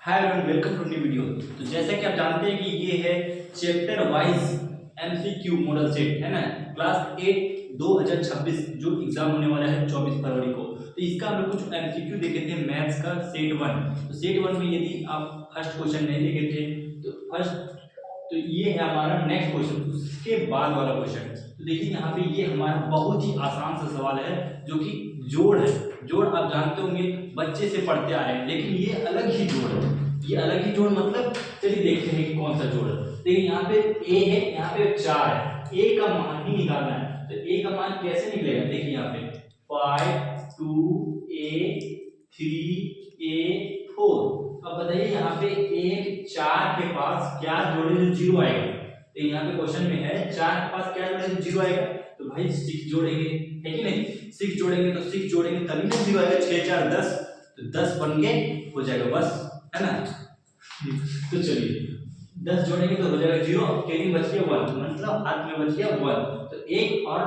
Hi everyone, welcome to new video. तो जैसा कि आप जानते हैं कि ये है chapter wise MCQ model set, है ना। क्लास 8 2026 जो एग्जाम होने वाला है 24 फरवरी को। तो इसका हम लोग कुछ एमसीक्यू देखे थे मैथ्स का सेट 1। तो सेट 1 में यदि आप फर्स्ट क्वेश्चन नहीं देखे थे तो ये है हमारा नेक्स्ट क्वेश्चन, उसके बाद वाला क्वेश्चन। तो देखिए यहाँ पे ये हमारा बहुत ही आसान सा सवाल है जो कि जोड़ है। जोड़ आप जानते होंगे, बच्चे से पढ़ते आ रहे हैं, लेकिन ये अलग ही जोड़ है। ये अलग ही जोड़ मतलब चलिए देखते हैं कि कौन सा जोड़ है। देखिए यहाँ पे a है, यहाँ पे 4 है, a का मान ही निकालना है। तो a का मान कैसे निकलेगा, देखिए यहाँ पे 5 2a 3a 4। अब बताइए यहाँ पे एक 4 के पास क्या जोड़े जो जीरो आएगा। तो यहाँ पे क्वेश्चन में है 4 के पास क्या जोड़े जो जीरो आएगा। तो भाई 6 जोड़ेंगे, है कि नहीं। 6 जोड़ेंगे तो 6 जोड़ेंगे तभी ना जीरो आएगा। 6 4 10, तो 10 बन के हो जाएगा बस, है ना। तो चलिए 10 जोड़ेंगे तो हो जाएगा जीरो, कैरी बच गया 1, मतलब हाथ में बच गया 1। तो एक और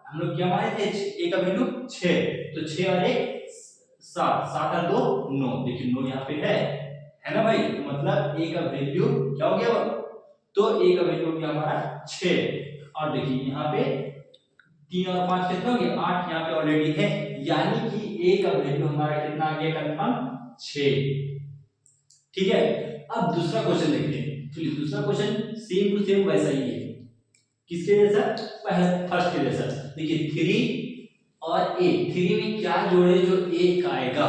हम लोग क्या माने थे, a का वैल्यू 6, तो 6 और 1 7, 7 और 2 9। देखिए 9 यहाँ पे है ना भाई। तो मतलब a का वैल्यू क्या हो गया, तो a का वैल्यू हो गया हमारा 6। और देखिए यहाँ पे 3 और 5 कितना हो गया 8, यहाँ पे ऑलरेडी है, यानी कि a का वैल्यू हमारा कितना आ गया कंफर्म 6। ठीक है। अब दूसरा क्वेश्चन देखते हैं। चलिए दूसरा क्वेश्चन सेम टू सेम वैसा ही है, किसके जैसा, पहले फर्स्ट के जैसा। देखिए 3 और 8, 3 में क्या जोड़े जो 1 आएगा।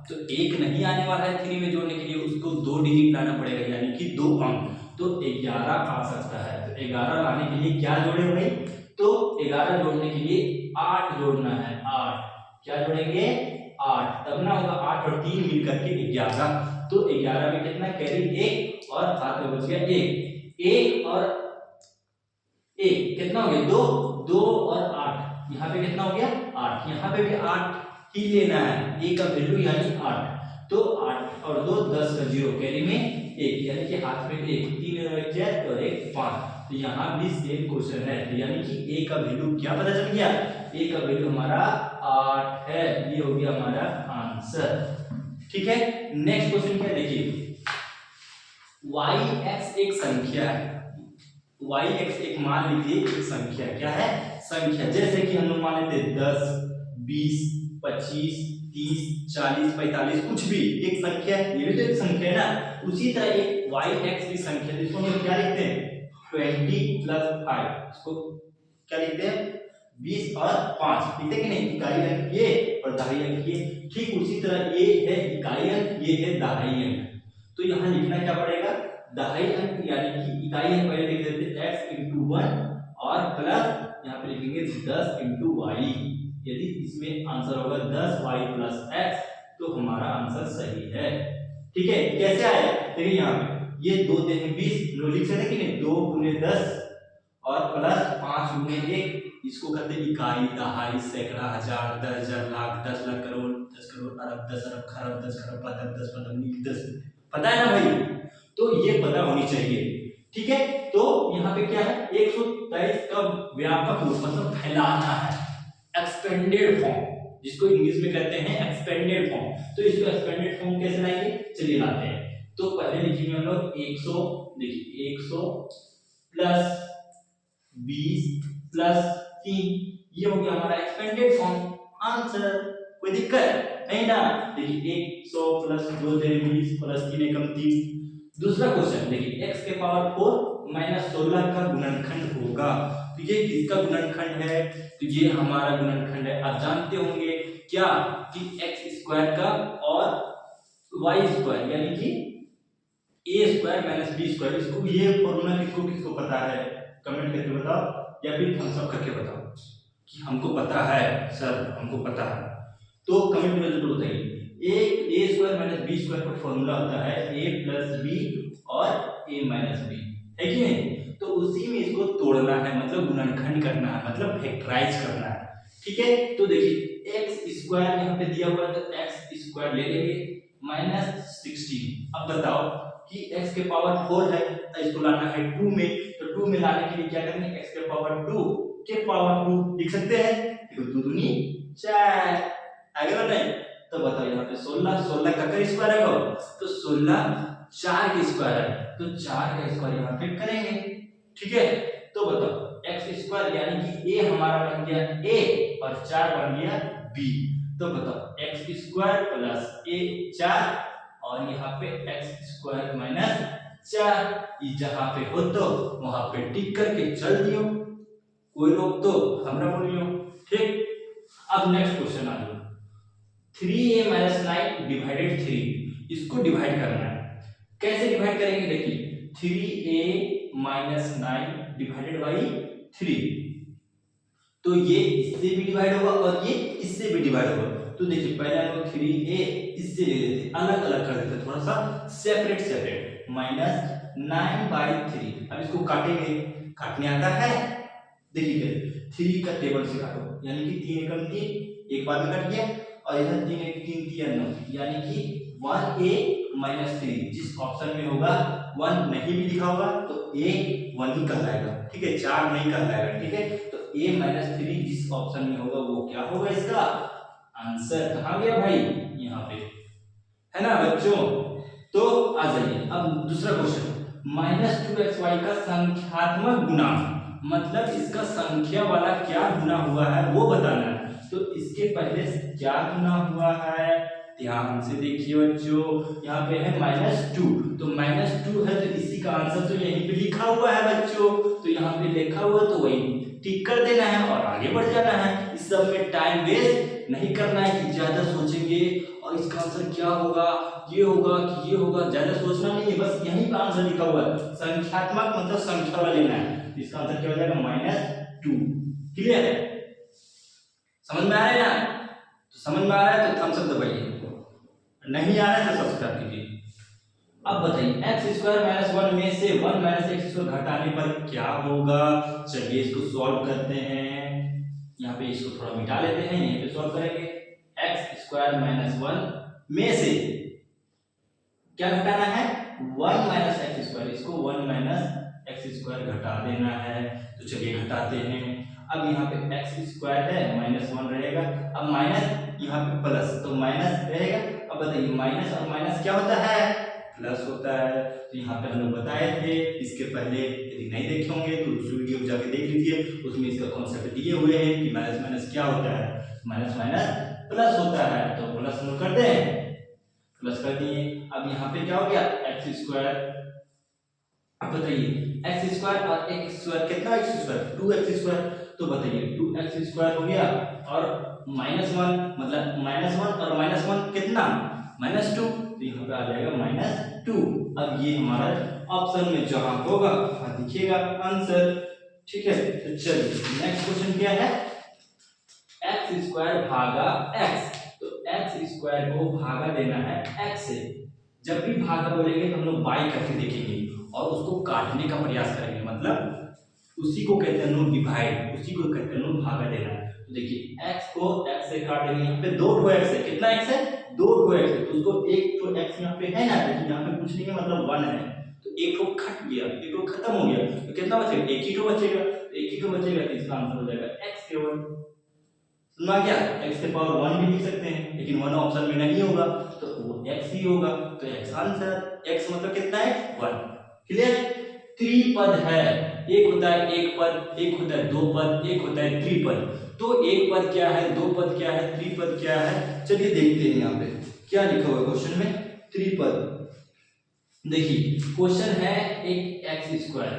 तो 1 नहीं आने वाला है 3 में जोड़ने के लिए, उसको 2 डिजिट लाना पड़ेगा, यानी कि 2 अंक। तो 11 आ सकता है। तो 11 लाने के लिए क्या जोड़े भाई, तो 11 जोड़ने के लिए 8 जोड़ना है। 8 क्या जोड़ेंगे 8, तब ना होगा 8 और 3 मिल करके 11। तो 11 में कितना कैरी 1 और हाथ में बच गया 1। 1 और 1 कितना हो गया 2, 2 और 8, यहाँ पे कितना हो गया 8। यहाँ पे भी 8 ही लेना है, a का वैल्यू यानी 8। तो 8 और 2 10 का 0, कैरी में 1, यानी कि हाथ में 1, 3 और 1 4 और 1 5। तो यहाँ भी सेम क्वेश्चन है। तो यानी कि a का वैल्यू क्या पता चल गया, a का वैल्यू हमारा 8 है। ये हो गया हमारा आंसर। ठीक है। नेक्स्ट क्वेश्चन क्या है, देखिए yx एक संख्या है। yx एक मान लीजिए एक संख्या, क्या है संख्या। जैसे कि हम लोग मान लेते 10 20 25 30 40 45, कुछ भी एक संख्या है, ये भी तो एक संख्या है ना। उसी तरह एक yx की संख्या, जिसको हम लोग क्या लिखते हैं 20 + 5, इसको क्या लिखते हैं 20 और 5, लिखते कि नहीं। इकाई अंक ये और दहाई अंक ये। ठीक उसी तरह ये है इकाई अंक, ये है दहाई अंक। तो यहाँ लिखना क्या पड़ेगा, दहाई अंक यानी कि इकाई अंक पहले लिख देते x × 1 और प्लस यहाँ पे लिखेंगे 10 × y। यदि इसमें आंसर होगा 10y + x, तो हमारा आंसर सही है। ठीक है। कैसे आया, देखिए यहाँ पे ये 2 × 20 लोग लिख सकते कि नहीं, 2 × 10 और प्लस 5 × 1, इसको कहते हैं इकाई, दहाई, सैकड़ा, हजार, 10,000, लाख, 10 लाख, करोड़, 10 करोड़, अरब, 10 अरब, खरब, 10 खरब, पतंग, 10 पतंग, 10। पता है ना भाई, तो ये पता होनी चाहिए। ठीक है। तो यहाँ पे क्या है 123 का व्यापक रूप मतलब फैलाना है, एक्सपेंडेड फॉर्म, जिसको इंग्लिश में कहते हैं एक्सपेंडेड फॉर्म। तो इसको एक्सपेंडेड फॉर्म कैसे लाएंगे, चलिए लाते हैं। तो पहले लिखेंगे हम लोग 100, देखिए 100 + 20 + 3, ये हो गया हमारा एक्सपेंडेड फॉर्म। आंसर कोई दिक्कत नहीं ना। देखिए 100 + 2 × 20 + 3 एकम 3। दूसरा क्वेश्चन देखिए x के पावर 4 - 16 का गुणनखंड होगा। तो ये किसका गुणनखंड है, तो ये हमारा गुणनखंड है। आप जानते होंगे क्या कि x² का और y² यानी कि a² - b²। इसको ये फॉर्मूला किसको किसको पता है, कमेंट करके बताओ या फिर थम्स अप करके बताओ कि हमको पता है सर, हमको पता है। तो कमेंट में जरूर बताइए। a² - b² का फॉर्मूला होता है a + b और a - b, है कि नहीं। तो उसी में इसको तोड़ना है, मतलब गुणनखंड करना है, मतलब फैक्टराइज करना है। ठीक है। तो देखिए x² यहाँ पे दिया हुआ है, तो x² ले लेंगे -16। अब बताओ कि x के पावर 4 है, तो इसको लाना है 2 में। तो 2 में लाने के लिए क्या करेंगे, x के पावर 2 के पावर 2 लिख सकते हैं। देखो 2 दूनी 4, आगे बढ़ रहे हैं। तो बताओ यहाँ पे 16 16 का स्क्वायर है तो 16 4 के स्क्वायर है तो 4 का स्क्वायर यहाँ पे करेंगे। ठीक है, तो बताओ एक्स स्क्वायर यानी कि ए हमारा बन गया ए और 4 बन गया बी। तो बताओ एक्स स्क्वायर प्लस ए 4 और यहाँ पे एक्स स्क्वायर माइनस 4 ये जहां पे हो तो वहां पे टिक करके चल दियो, कोई रोक तो हमरा बोलियो। ठीक, अब नेक्स्ट क्वेश्चन आ जाओ 3a माइनस 9 डिवाइडेड 3, इसको डिवाइड करना है। कैसे डिवाइड करेंगे देखिए 3a माइनस 9 डिवाइडेड बाई 3, तो ये इससे भी डिवाइड होगा और ये इससे भी डिवाइड होगा। तो देखिए पहले हम लोग 3a इससे ले लेते, अलग अलग कर देते, थोड़ा सा सेपरेट सेपरेट, माइनस 9/3। अब इसको काटेंगे, काटने आता है देखिए 3 का टेबल से काटो, यानी कि 3 एकम 3 एक बार में कट गया और इधर 3 एक 3 3 9, यानी कि 1a माइनस 3 जिस ऑप्शन में होगा 1 नहीं भी लिखा होगा तो a 1 ही कहलाएगा। ठीक है, 4 नहीं कहलाएगा। ठीक है, तो a माइनस 3 जिस ऑप्शन में होगा वो क्या होगा, इसका आंसर कहाँ गया भाई, यहाँ पे है ना बच्चों। तो आ जाइए अब दूसरा क्वेश्चन, -2xy का संख्यात्मक गुना, मतलब इसका संख्या वाला क्या गुना हुआ है वो बताना है। तो इसके पहले क्या गुना हुआ है, ध्यान से देखिए बच्चों, यहाँ पे है -2, तो -2 है तो इसी का आंसर तो यहीं पे लिखा हुआ है बच्चों, तो यहाँ पे लिखा हुआ तो वही टिक कर देना है और आगे बढ़ जाना है। इस सब में टाइम वेस्ट नहीं करना है कि ज्यादा सोचेंगे और इसका आंसर क्या होगा, ये होगा कि ये होगा, ज्यादा सोचना नहीं है, बस यहीं पे आंसर लिखा हुआ है। संख्यात्मक मतलब संख्या वाला लेना है, इसका आंसर क्या हो जाएगा -2। क्लियर है, समझ में आ रहा है ना, तो समझ में आ रहा है तो थम्स अप दबाइए, नहीं आ रहा है तो सब्सक्राइब कीजिए। अब बताइए x स्क्वायर माइनस 1 में से 1 माइनस x स्क्वायर घटाने पर क्या होगा। चलिए इसको सॉल्व करते हैं, यहाँ पे इसको थोड़ा मिटा लेते हैं, यहीं पे सॉल्व करेंगे। x स्क्वायर माइनस 1 में से क्या घटाना है, 1 माइनस एक्स स्क्वायर, इसको 1 माइनस एक्स स्क्वायर घटा देना है। तो चलिए घटाते हैं। अब यहाँ पे एक्स स्क्वायर है, -1 रहेगा, अब माइनस यहाँ पे प्लस, तो माइनस रहेगा। अब बताइए माइनस और माइनस क्या होता है, प्लस होता है। तो यहाँ पे हम लोग बताए थे, इसके पहले यदि नहीं देखे होंगे तो दूसरी वीडियो में जाके देख लीजिए, उसमें इसका कॉन्सेप्ट दिए हुए हैं कि माइनस माइनस क्या होता है, माइनस माइनस प्लस होता है। तो प्लस हम लोग कर दें, प्लस कर दिए। अब यहाँ पे क्या हो गया, एक्स स्क्वायर। अब बताइए एक्स स्क्वायर और एक्स स्क्वायर कितना, एक्स स्क्वायर 2x स्क्वायर, तो बताइए 2x स्क्वायर हो गया और -1 मतलब -1 और -1 कितना, -2, तो यहाँ पे आ जाएगा -2। अब ये हमारा ऑप्शन में जहां होगा वहां दिखेगा आंसर। ठीक है, तो चलिए नेक्स्ट क्वेश्चन क्या है, एक्स स्क्वायर भागा एक्स, तो एक्स स्क्वायर को भागा देना है एक्स से। जब भी भागा बोलेंगे तो हम लोग बाई करके देखेंगे और उसको काटने का प्रयास करेंगे, मतलब उसी को कहते हैं नो डिवाइड, उसी को कहते हैं नो भागा देना। तो देखिए x को x से काट देंगे, यहाँ पे 2 x है, कितना x है, 2 x है, तो उसको एक तो x यहाँ पे है ना, लेकिन यहाँ पे कुछ नहीं है मतलब 1 है, तो एक तो कट गया, एक तो खत्म हो गया, तो कितना बचेगा, एक ही तो बचेगा, एक ही तो बचेगा, तो इसका आंसर हो जाएगा x के 1। सुना क्या, x के पावर 1 भी लिख सकते हैं, लेकिन 1 ऑप्शन में नहीं होगा तो वो x ही होगा, तो x आंसर, x मतलब कितना है 1। क्लियर, त्रिपद है, एक होता है एक पद, एक होता है दो पद, एक होता है त्रिपद। तो एक पद क्या है, दो पद क्या है, त्रिपद क्या है, चलिए देखते हैं यहाँ पे क्या लिखा हुआ है क्वेश्चन में, त्रिपद। देखिए क्वेश्चन है एक एक्स स्क्वायर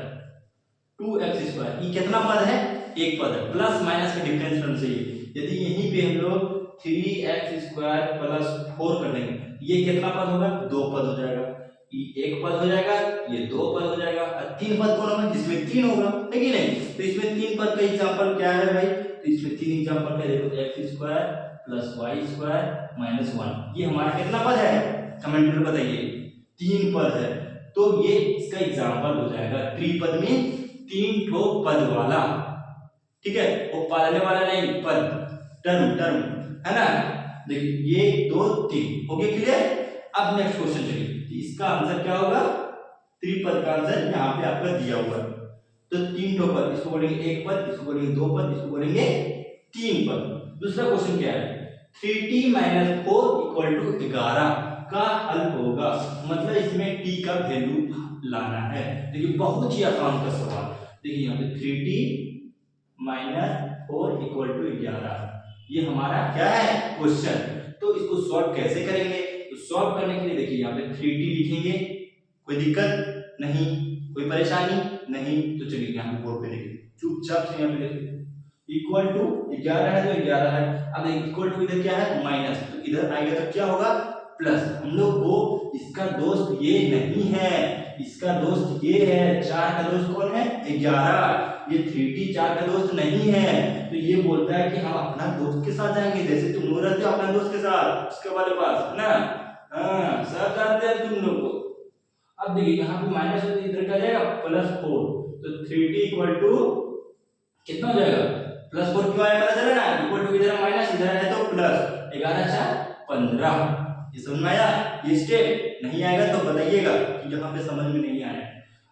2x स्क्वायर, ये कितना पद है, एक पद है, प्लस माइनस का डिफरेंस करना चाहिए। यदि यहीं पे हम लोग 3x स्क्वायर प्लस 4 कर देंगे, ये कितना पद होगा, दो पद हो जाएगा, ये एक पद हो जाएगा, ये दो पद हो जाएगा, और तीन पद कौन होगा, जिसमें 3 होगा, है कि नहीं। तो इसमें 3 पद का एग्जांपल क्या है भाई, तो इसमें 3 एग्जांपल है, देखो x square plus y square minus 1, ये हमारा कितना पद है, कमेंट में बताइए, 3 पद है। तो ये इसका एग्जांपल हो जाएगा, त्रिपद में 3 ठो पद वाला, ठीक है, वो पालने वाला नहीं, पद, टर्म टर्म, है ना। देखिए 1 2 3 हो गया, क्लियर। अब नेक्स्ट क्वेश्चन चलिए, इसका आंसर क्या होगा, त्रिपद का आंसर यहाँ पे आपका दिया हुआ है। तो 3 ठो पद, इसको बोलेंगे एक पद, इसको बोलेंगे दो पद, इसको बोलेंगे 3 पद। दूसरा क्वेश्चन क्या है, 3t माइनस 4 इक्वल टू 11 का हल होगा। मतलब इसमें t का वैल्यू लाना है। देखिए बहुत ही आसान का सवाल। देखिए यहाँ पे 3t माइनस 4 इक्वल टू 11, ये हमारा क्या है क्वेश्चन। तो इसको सॉल्व कैसे करेंगे? तो सॉल्व करने के लिए देखिए यहाँ पे 3t लिखेंगे, कोई दिक्कत नहीं, कोई परेशानी नहीं। तो चलिए यहाँ पे बोर्ड पे देखिए, चुपचाप से यहाँ पे देखिए इक्वल टू 11 है तो 11 है। अब इक्वल टू इधर क्या है माइनस, तो इधर आएगा तो क्या होगा प्लस। हम लोग को इसका दोस्त ये नहीं है, इसका दोस्त ये है। 4 का दोस्त कौन है 11, ये 3t 4 का दोस्त नहीं है। तो ये बोलता है कि हम अपना दोस्त के साथ जाएंगे, जैसे तुम लोग रहते हो अपने दोस्त के साथ उसके वाले पास है ना। हाँ सब जानते हैं तुम लोग को। अब देखिए यहाँ पे माइनस है तो इधर क्या जाएगा प्लस 4, तो 3t इक्वल टू कितना हो जाएगा प्लस 4। क्यों आया पता चला ना, इक्वल टू इधर माइनस इधर है तो प्लस 11 4 15। ये समझ में आया? ये स्टेप नहीं आएगा तो बताइएगा कि यहाँ पे समझ में नहीं आया।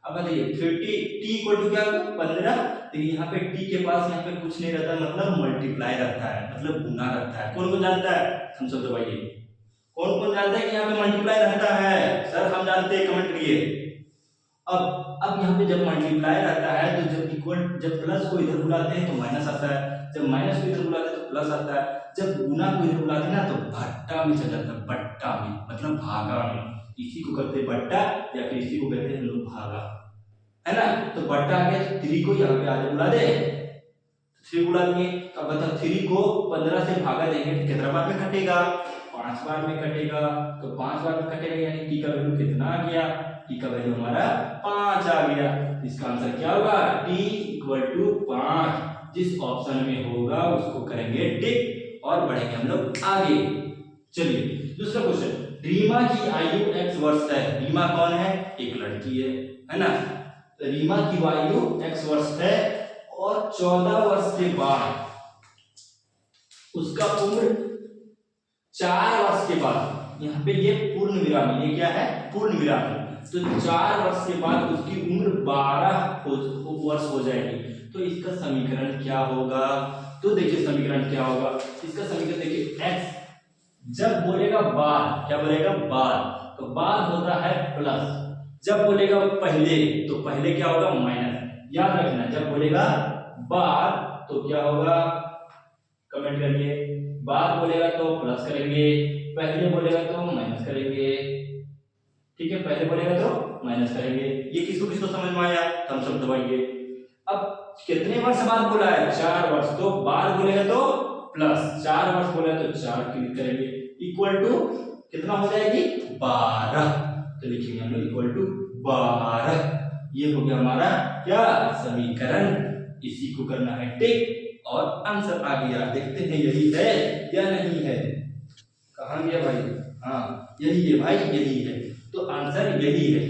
अब बताइए 30 t इक्वल टू क्या होगा 15। देखिए यहाँ पे t के पास यहाँ पे कुछ नहीं रहता, मतलब मल्टीप्लाई रहता है, मतलब गुना रहता है। कौन कौन जानता है? हम सब दबाइए, कौन कौन जानता है कि यहाँ पे मल्टीप्लाई रहता है? सर हम जानते हैं, कमेंट करिए। अब यहाँ पे जब मल्टीप्लाई रहता है तो जब प्लस को इधर बुलाते हैं तो माइनस आता है, जब माइनस को इधर बुलाते हैं तो प्लस आता है, जब गुना को इधर बुलाते हैं ना तो भट्टा में चल जाता है, बट्टा में मतलब भागा में। इसी को कहते हैं बट्टा या फिर इसी को कहते हैं हम लोग भागा, है ना। तो बट्टा आ गया, 3 को यहाँ पे आगे बुला दे, 3 बुला देंगे। अब बताओ 3 को 15 से भागा देंगे तो कितना बार में कटेगा? 5 बार में कटेगा। तो 5 बार में कटेगा यानी t का वैल्यू कितना आ गया? t का वैल्यू हमारा 5 आ गया। इसका आंसर क्या होगा? t equal to 5। जिस ऑप्शन में होगा उसको करेंगे टिक और बढ़ेंगे हम लोग आगे। चलिए दूसरा क्वेश्चन, रीमा की आयु x वर्ष है। रीमा कौन है? एक लड़की है ना। तो रीमा की आयु x वर्ष है और 14 वर्ष के बाद उसका उम्र 4 वर्ष के बाद, यहाँ पे ये पूर्ण विराम, ये क्या है पूर्ण विराम। तो 4 वर्ष के बाद उसकी उम्र 12 वर्ष हो जाएगी। तो इसका समीकरण क्या होगा? तो देखिए समीकरण क्या होगा इसका समीकरण देखिए, x जब बोलेगा बाद, क्या बोलेगा बाद, तो बाद होता है प्लस। जब बोलेगा पहले तो पहले क्या होगा माइनस। याद रखना जब बोलेगा बाद तो क्या होगा, कमेंट करिए। बाद बोलेगा तो प्लस करेंगे, पहले बोलेगा तो माइनस करेंगे। ठीक है, पहले बोलेगा तो माइनस करेंगे। ये किसको किसको समझ में आया? हम सब दबाइए। अब कितने वर्ष बाद बोला है? 4 वर्ष। तो बाद बोलेगा तो प्लस, 4 वर्ष बोला तो 4 क्लिक करेंगे, इक्वल टू कितना हो जाएगी 12। तो लिखेंगे हम लोग इक्वल टू 12। ये हो गया हमारा क्या समीकरण। इसी को करना है टिक और आंसर आ गया। देखते हैं यही है या नहीं है। कहाँ गया भाई? हाँ यही है भाई, यही है। तो आंसर यही है।